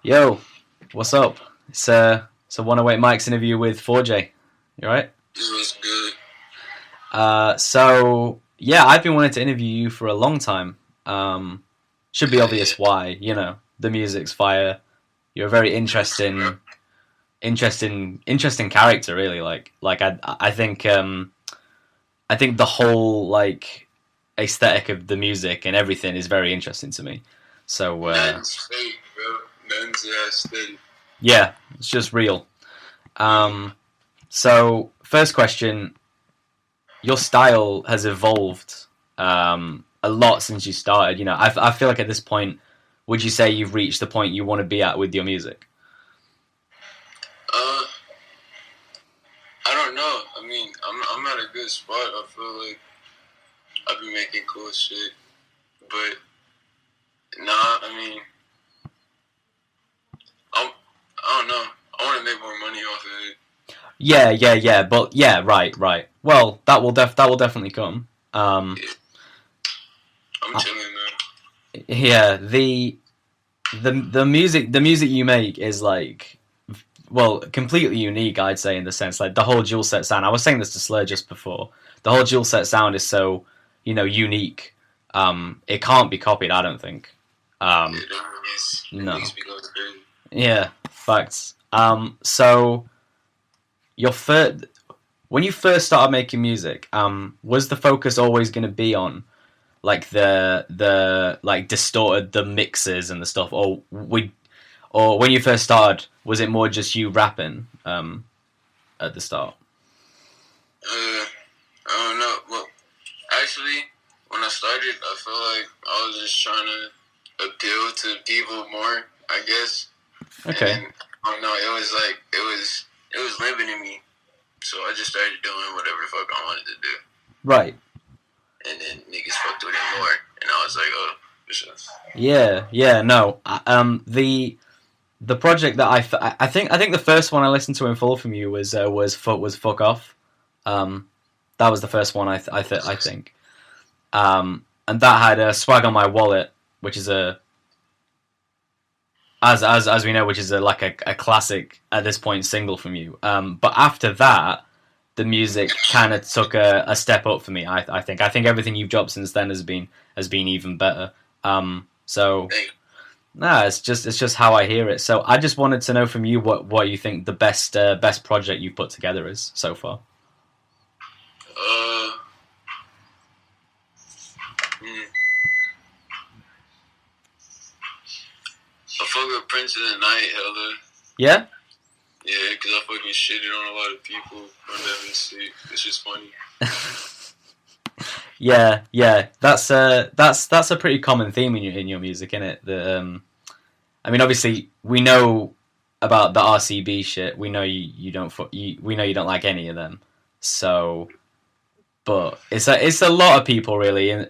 Yo, what's up? It's a 108 Mike's interview with 4J. You alright? This was good. So yeah, I've been wanting to interview you for a long time. Should be Yeah. obvious why. The music's fire. You're a very interesting character. Really, I think the whole like aesthetic of the music and everything is very interesting to me. So Nothing's fake, bro. Nothing's aesthetic. yeah, it's just real. So first question, your style has evolved a lot since you started. I feel like at this point, would you say you've reached the point you want to be at with your music? Uh, I don't know. I mean, I'm at a good spot. I feel like I've been making cool shit, but nah. I mean, I don't know. I want to make more money off of it. Yeah. But yeah, right. Well, that will definitely come. Yeah, I'm Uh, chilling now. yeah, the music you make is like, well, completely unique. I'd say in the sense like the whole dual set sound. I was saying this to Slur just before. The whole dual set sound is so unique. It can't be copied. I don't think. Yeah, Um, the no. niggas be going crazy. Yeah, facts. So your first, when you first started making music, was the focus always going to be on like the like distorted the mixes and the stuff, or when you first started, was it more just you rapping at the start? I don't know. Well, actually, when I started, I feel like I was just trying to appeal to people more, I guess. And Okay, then I don't know, it was limiting me. So I just started doing whatever the fuck I wanted to do. right. And then niggas fucked with it more. And I was like, oh, for sure. Yeah. No. The project that I think the first one I listened to in full from you was fuck off. That was the first one I think. And that had a swag on my wallet, which is a as we know, which is a classic at this point single from you. But after that, the music kind of took a step up for me. I think everything you've dropped since then has been even better. So Thank nah, it's just how I hear it. So I just wanted to know from you what you think the best project you've put together is so far. you. Hmm. I fuck with Prince of the Night, hella. Yeah. Yeah, because I fucking shitted on a lot of people on Devin Street. It's just funny. Yeah. That's a pretty common theme in your music, isn't it? I mean, obviously we know about the RCB shit. We know you don't we know you don't like any of them. So, but it's a lot of people really,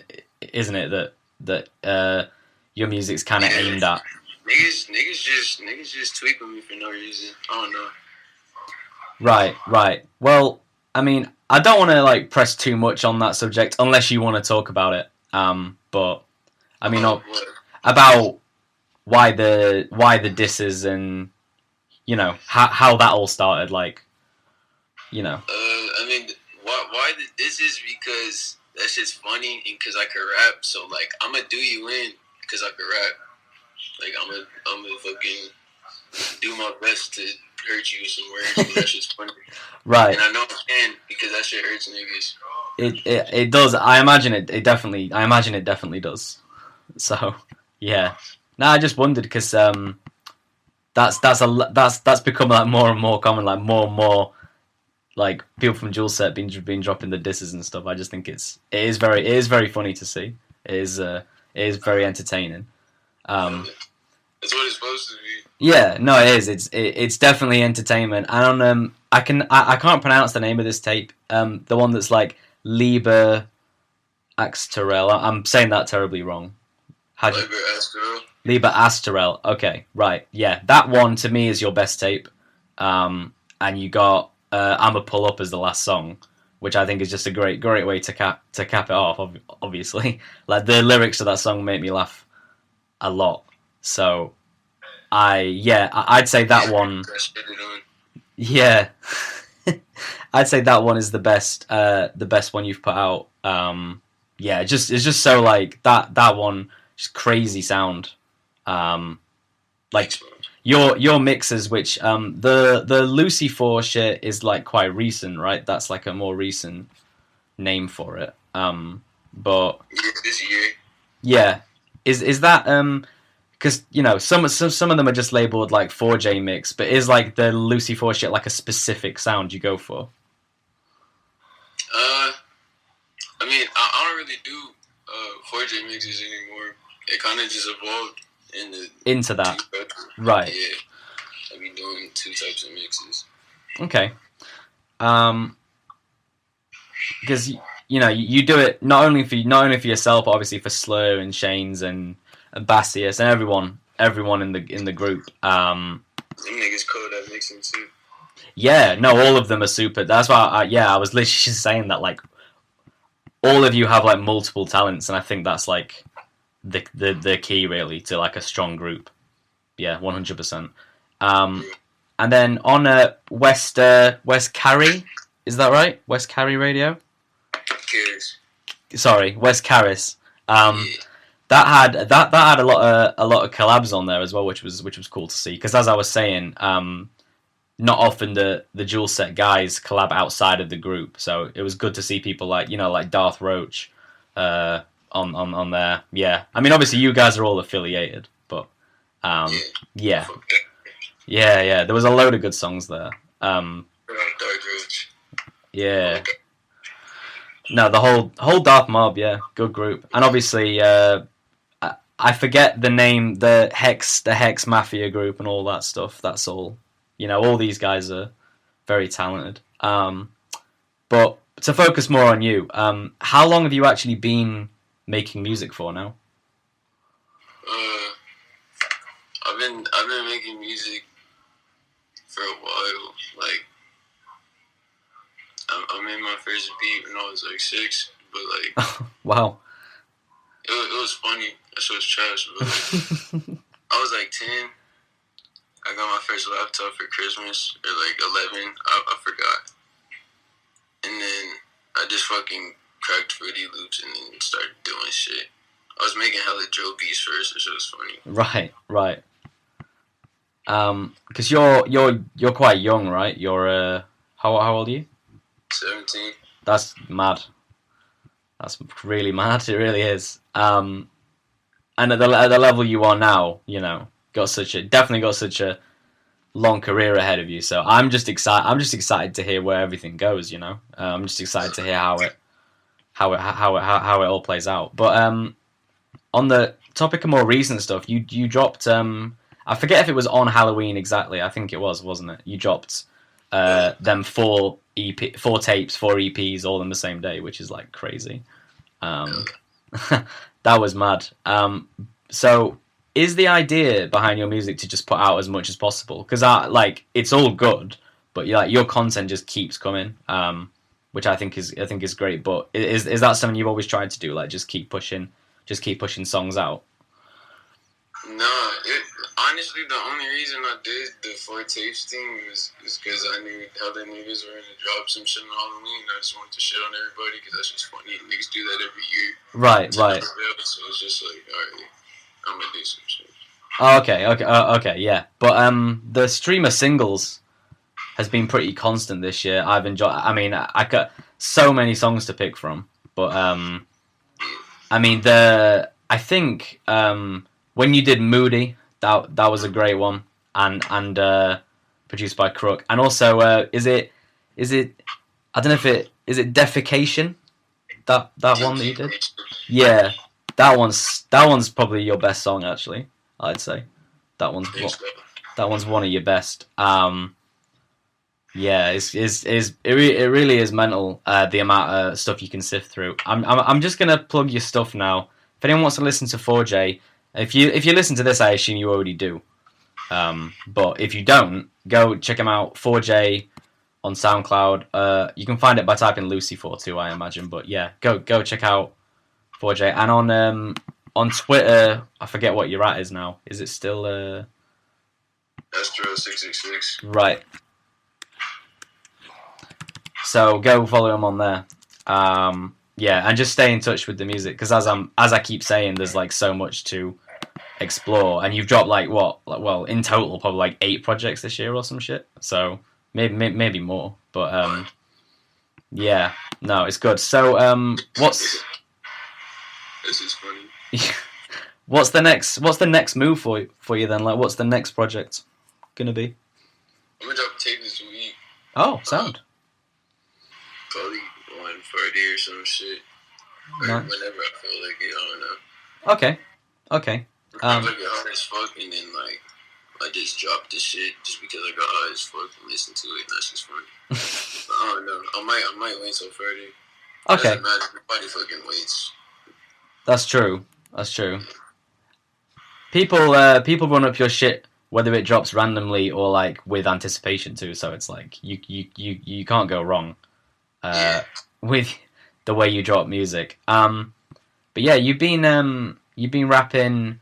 isn't it? That your music's kind of Yeah. aimed at. Niggas just tweaking me for no reason. I don't know. Right. Well, I mean, I don't want to like press too much on that subject unless you want to talk about it. But I mean, What? about why the disses and how that all started. Like, you know, I mean, this is because that shit's funny and because I can rap. So like, I'ma do you in because I can rap. Like I'ma fucking do my best to hurt you with some words because that shit's funny. right? And I know I can because that shit hurts niggas. It does. I imagine it definitely does. So yeah. No, I just wondered because that's become like more and more common. Like more and more like people from Dual Set been dropping the disses and stuff. I just think it is very funny to see. It is very entertaining. Um, That's what it's supposed to be. yeah, no, it is. It's definitely entertainment. And I can't pronounce the name of this tape. The one that's like Lieber Axterel. I'm saying that terribly wrong. How do you, Like Astro. Lieber Asterel. Okay, right. Yeah, that one to me is your best tape. And you got "I'm a Pull Up" as the last song, which I think is just a great way to cap it off. Obviously, like the lyrics of that song make me laugh a lot. So I'd say that one. Yeah, I'd say that one is the best one you've put out. Yeah, it's just so like that one, just crazy sound. Like your mixes, which the Lucy 4 shit is like quite recent, right? That's like a more recent name for it. But this year. yeah, is that because you know some of them are just labeled like 4J mix, but is like the Lucy 4 shit like a specific sound you go for? I mean, I don't really do 4J mixes anymore. It kind of just evolved into that, right? Yeah, I've been doing 2 types of mixes. Okay, because you know you do it not only for yourself, but obviously for Slur and Shanes and Bassius and everyone in the group. Them niggas cold at mixing too. Yeah, no, all of them are super. That's why, I was literally just saying that, like, all of you have like multiple talents, and I think that's like the key really to like a strong group. Yeah, 100%. And then on West Carry, is that right? West Carry Radio. Cares. Sorry, West Carris. Yeah. That had a lot of collabs on there as well, which was cool to see. Because as I was saying, not often the dual set guys collab outside of the group, so it was good to see people like Darth Roach on there. Yeah, I mean obviously you guys are all affiliated, but yeah. There was a load of good songs there. Darth Roach. Yeah. No, the whole Darth Mob, yeah, good group, and obviously I forget the name, the Hex Mafia group and all that stuff. That's all. You know, all these guys are very talented. But to focus more on you, how long have you actually been making music for now? I've been making music for a while. Like, I made my first beat when I was like 6, but like, wow, it was funny. That shit was trash, but like, I was like 10. I got my first laptop for Christmas, or like 11, I forgot. And then I just fucking cracked Fruity Loops and then started doing shit. I was making hella drill beats first, which was funny. Right. Because you're quite young, right? You're how old are you? 17. That's mad. That's really mad. It really is. And at the level you are now, you know, definitely got such a long career ahead of you. So I'm just excited to hear where everything goes. You know, I'm just excited to hear how it all plays out. But on the topic of more recent stuff, you dropped I forget if it was on Halloween exactly. I think it was, wasn't it? You dropped them 4 tapes, 4 EPs all in the same day, which is like crazy. That was mad. So is the idea behind your music to just put out as much as possible? Because it's all good, but your content just keeps coming, which I think is great. But is that something you've always tried to do? Like just keep pushing songs out? Nah, honestly, the only reason I did the 4 tapes thing is because I knew how the niggas were gonna drop some shit on Halloween. I just wanted to shit on everybody because that's just funny. Niggas do that every year. Right. So it's just like, alright, I'm gonna do some shit. Okay, yeah. But the stream of singles has been pretty constant this year. I've enjoyed. I mean, I got so many songs to pick from. But I mean, I think when you did Moody, that was a great one, and produced by Crook, and also is it I don't know if is it Defecation, that one that you did. Yeah, that one's probably your best song actually. I'd say that one's one of your best. Yeah, it really is mental, the amount of stuff you can sift through. I'm just gonna plug your stuff now. If anyone wants to listen to 4J, if you listen to this, I assume you already do. But if you don't, go check him out. 4J on SoundCloud. You can find it by typing Lucy42, I imagine. But yeah, go check out 4J. And on Twitter, I forget what your at is now. Is it still Astro 666. Right. So go follow him on there. Yeah, and just stay in touch with the music because as I keep saying, there's like so much to explore, and you've dropped like what? Like, well, in total, probably like 8 projects this year or some shit. So maybe more, but yeah, no, it's good. So what's This is funny. what's the next move for you then? Like, what's the next project gonna be? I'm gonna drop a tape this week. Oh, sound. Probably on Friday or some shit. Or Nice. whenever I feel like it, I don't know. Okay. I get high as fuck and then like I just dropped this shit just because I got high as fuck and listened to it and that's just funny. But I don't know. I might wait till Friday. Okay. Doesn't matter. Nobody fucking waits. That's true. People run up your shit whether it drops randomly or like with anticipation too. So it's like you can't go wrong with the way you drop music. But yeah, you've been rapping.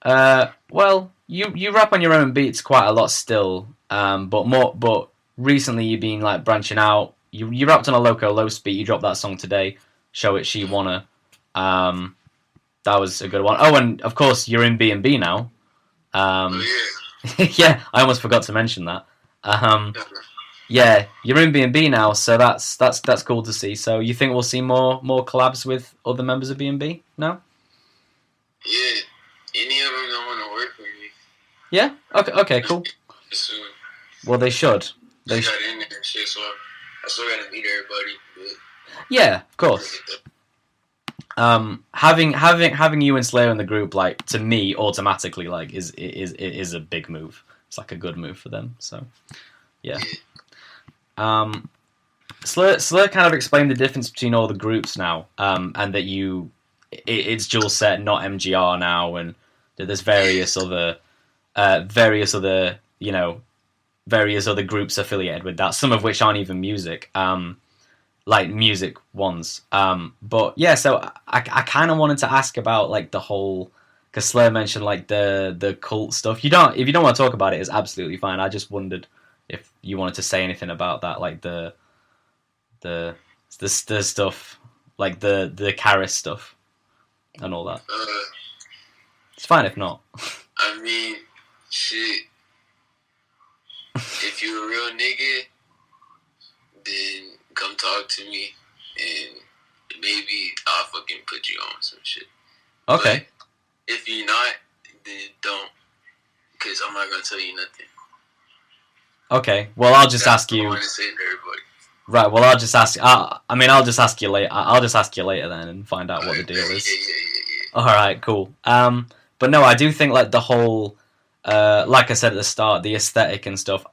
Well, you rap on your own beats quite a lot still. But recently you've been like branching out. You rapped on a Loco Low beat. You dropped that song today. Show It She Wanna. That was a good one. Oh, and of course you're in B&B now. Yeah, I almost forgot to mention that. Yeah, you're in B&B now, so that's cool to see. So you think we'll see more collabs with other members of B&B now? Yeah, any of them that want to work with me. Yeah. Okay. Cool. Soon. Well, they should. They got in there and shit, so I still gotta meet everybody. But yeah, of course. Having you and Slayer in the group, like to me, automatically, like is a big move. It's like a good move for them. So, yeah. Slayer kind of explained the difference between all the groups now, and that it's dual set, not MGR now, and that there's various other groups affiliated with that. Some of which aren't even music. Like music ones. But yeah, so I kind of wanted to ask about like the whole, because Slayer mentioned like the cult stuff. If you don't want to talk about it, it's absolutely fine. I just wondered if you wanted to say anything about that, like the stuff, like the Karis stuff and all that. It's fine if not. I mean, shit. If you're a real nigga, then come talk to me, and maybe I'll fucking put you on some shit. Okay. But if you're not, then don't, because I'm not gonna tell you nothing. Okay. Well, I'll just ask you. I want to say to everybody. Right. Well, I'll just ask. I'll just ask you later. I'll just ask you later then and find out what the deal is. Yeah. All right. Cool. But no, I do think like the whole, like I said at the start, the aesthetic and stuff.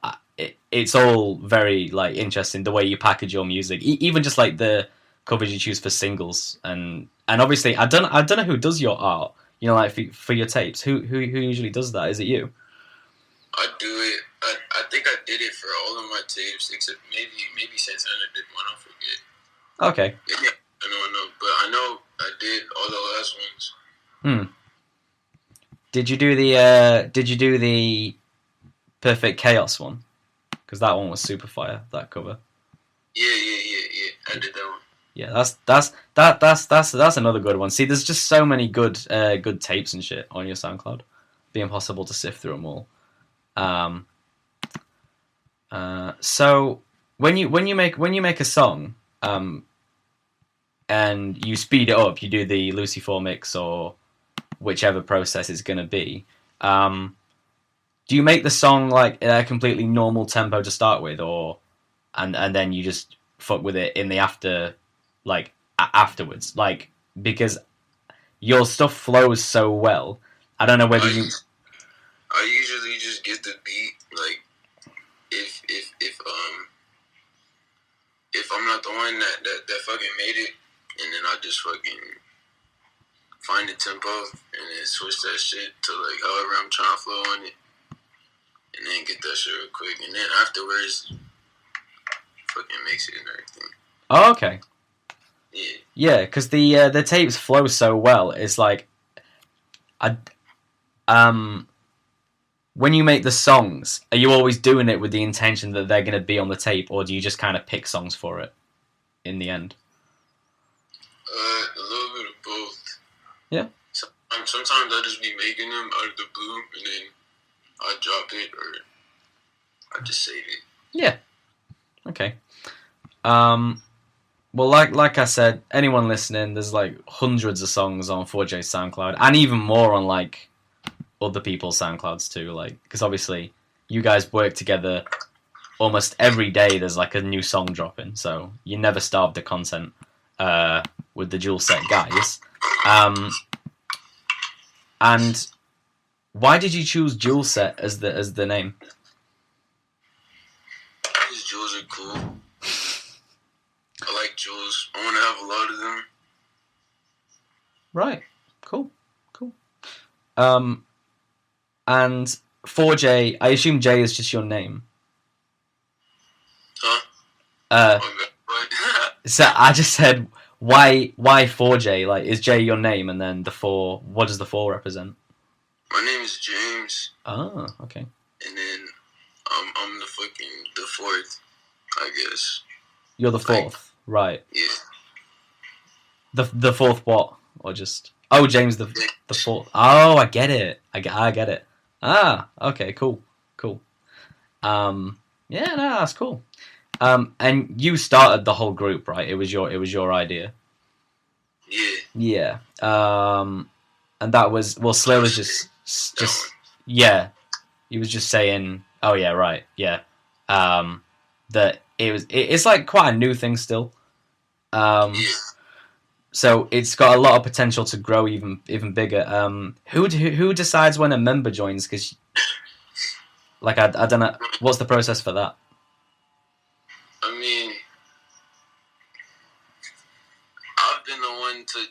It's all very like interesting the way you package your music, even just like the covers you choose for singles, and obviously I don't know who does your art. You know, like for your tapes, who usually does that? Is it you? I do it. I think I did it for all of my tapes except maybe Santana did one. I forget. Okay. Yeah, I know, but I know I did all the last ones. Did you do the Perfect Chaos one? Because that one was super fire. That cover. Yeah. I did that one. Yeah, that's another good one. See, there's just so many good tapes and shit on your SoundCloud. It'd be impossible to sift through them all. So when you make a song, and you speed it up, you do the Lucy 4 mix or whichever process it's gonna be. Do you make the song like a completely normal tempo to start with, or and then you just fuck with it in the afterwards? Like, because your stuff flows so well. I don't know whether you. I usually just get the beat. Like, if I'm not the one that fucking made it, and then I just fucking find the tempo and then switch that shit to like however I'm trying to flow on it. And then get that shit real quick. And then afterwards, fucking mix it and everything. Oh, okay. Yeah. Yeah, because the tapes flow so well. It's like, when you make the songs, are you always doing it with the intention that they're going to be on the tape, or do you just kind of pick songs for it in the end? A little bit of both. Yeah. Sometimes I'll just be making them out of the blue, and then I drop it, or I just save it. Yeah. Okay. Well, like I said, anyone listening, there's like hundreds of songs on 4J's SoundCloud, and even more on like other people's SoundClouds too. Like, because obviously you guys work together almost every day. There's like a new song dropping, so you never starve the content with the Dual Set guys. And why did you choose Dual Set as the name? Because jewels are cool. I like jewels. I want to have a lot of them. Right. Cool. And 4J, I assume J is just your name. Huh? So I just said, why 4J? Like, is J your name? And then the 4, what does the 4 represent? My name is James. Oh, okay. And then I'm the fourth, I guess. You're the 4th, right? Yeah. The 4th what? Or just... Oh, James the 4th. Oh, I get it. I get it. Ah, okay, cool. Yeah, no, that's cool. And you started the whole group, right? It was your idea. Yeah. Yeah. And that was, well, Slayer was just yeah. He was just saying, oh yeah, right, yeah. That it's like quite a new thing still. Yeah. So it's got a lot of potential to grow even bigger. Who decides when a member joins? Because, like, I don't know, what's the process for that? I mean, I've been the one to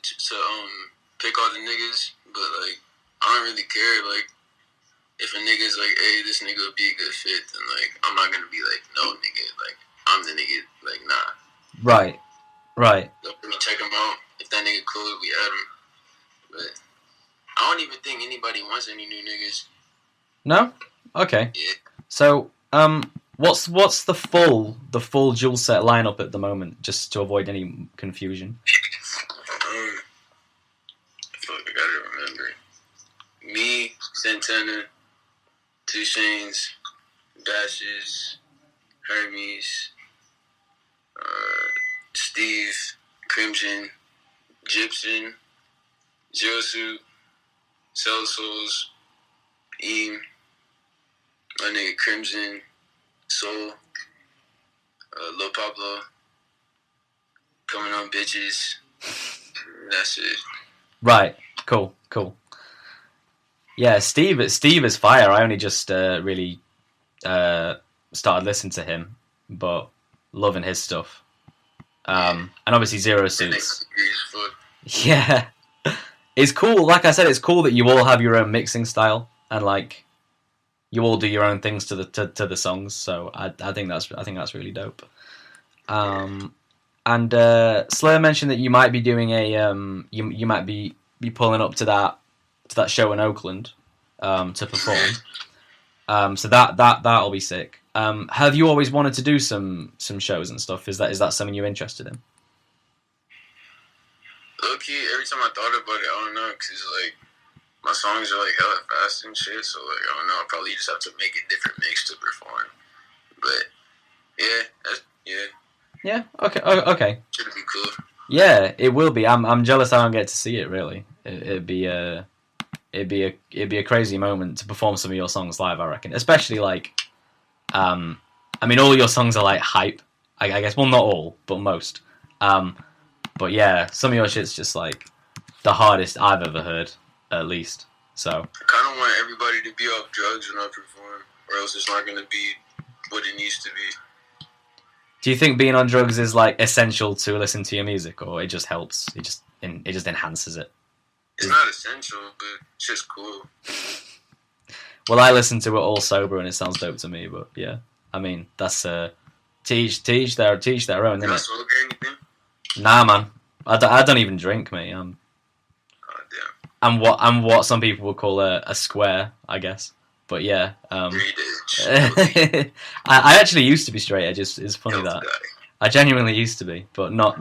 pick all the niggas, but like I don't really care. Like if a nigga's like, hey, this nigga would be a good fit, then like I'm not gonna be like, no nigga, like I'm the nigga, like nah. Right. Let me check him out. If that nigga cool, we add him. But I don't even think anybody wants any new niggas. No? Okay. Yeah. So, what's the full Dual Set lineup at the moment, just to avoid any confusion? I gotta remember. Me, Santana, Two Chainz, Dashes, Hermes, Steve, Crimson, Gypsum, Zero Suit, Cell Souls, Eam, my nigga Crimson, Soul, Lil Pablo, Coming on Bitches. That's it. Right. Cool. Yeah, Steve is fire. I only just really started listening to him, but loving his stuff. And obviously Zero Suits. Yeah. It's cool. Like I said, it's cool that you all have your own mixing style and like you all do your own things to the songs. So I think that's really dope. And Slayer mentioned that you might be doing a you might be pulling up to that show in Oakland to perform. So that'll be sick. Have you always wanted to do some shows and stuff? Is that something you're interested in? Low-key, every time I thought about it, I don't know, because like my songs are like hella fast and shit, so like I don't know, I'll probably just have to make a different mix to perform. But Yeah. Okay. Should be cool. Yeah, it will be. I'm jealous I don't get to see it. Really, it'd be a crazy moment to perform some of your songs live. I reckon, especially like, I mean, all your songs are like hype. I guess, well, not all, but most. But yeah, some of your shit's just like the hardest I've ever heard, at least. So I kind of want everybody to be off drugs when I perform, or else it's not gonna be what it needs to be. do you think being on drugs is like essential to listen to your music, or it just helps? It just enhances it. It's not essential, but it's just cool. Well, I listen to it all sober, and it sounds dope to me. But yeah, I mean that's teach their own, isn't You it? not smoke or anything? Nah, man, I don't even drink, mate. Oh damn. I'm what some people would call a square, I guess. But yeah, Straight edge. I actually used to be straight edge. It's funny Health that guy. I genuinely used to be, but not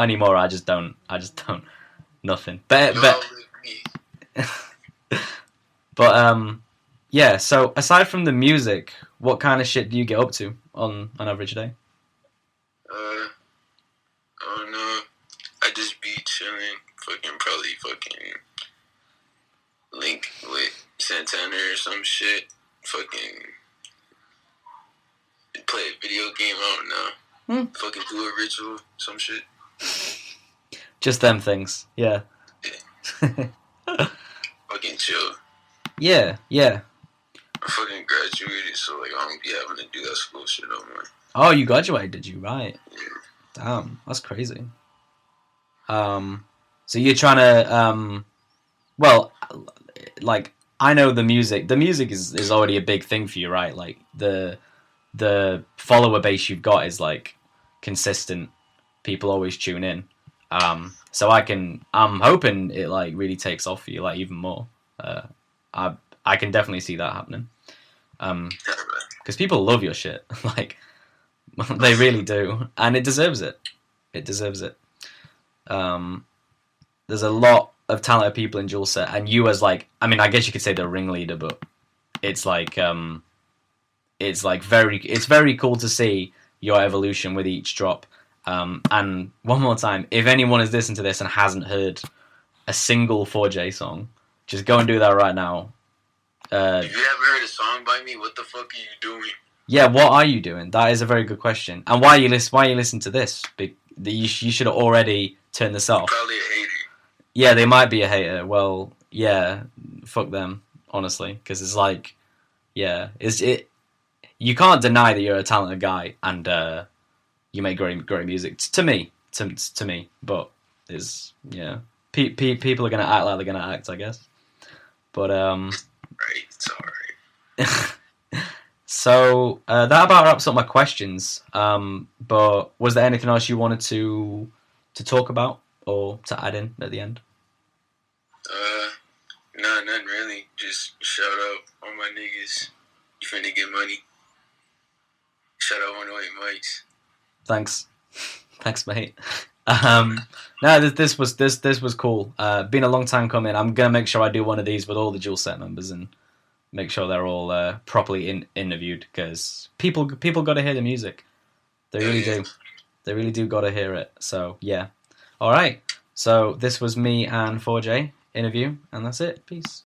anymore. I just don't. Nothing. You outlive me. But yeah. So aside from the music, what kind of shit do you get up to on an average day? I don't know. I just be chilling. Probably link with Santana or some shit. Play a video game. I don't know. Do a ritual. Some shit. Just them things. Yeah. Chill. Yeah. I graduated, so I don't be having to do that school shit no more. Oh, you graduated, did you? Right. Yeah. Damn, that's crazy. So you're trying to well, like I know the music. The music is already a big thing for you, right? Like the follower base you've got is like consistent. People always tune in. So I'm hoping it like really takes off for you, like even more. I can definitely see that happening. Because people love your shit, like they really do, and it deserves it. It deserves it. There's a lot of talented people in Dual Set, and you as like, I mean, I guess you could say the ringleader, but it's like it's very cool to see your evolution with each drop. And one more time, if anyone is listening to this and hasn't heard a single 4J song, just go and do that right now. If you haven't heard a song by me, what the fuck are you doing? Yeah, what are you doing? That is a very good question. And why you listen to this? You should have already turned this off. Probably a hater. Yeah, they might be a hater. Well, yeah, fuck them, honestly, because it's like, yeah, you can't deny that you're a talented guy and you make great music. To me, but people are gonna act like they're gonna act, I guess. But right, it's alright. So that about wraps up my questions. But was there anything else you wanted to talk about or to add in at the end? No, nothing really. Just shout out all my niggas. You finna get money. Shout out 108 mics. Thanks, mate. No, this was cool. Been a long time coming. I'm gonna make sure I do one of these with all the Dual Set members and make sure they're all properly interviewed, because people got to hear the music. They really do. They really do got to hear it. So yeah. All right. So this was me and 4J interview, and that's it. Peace.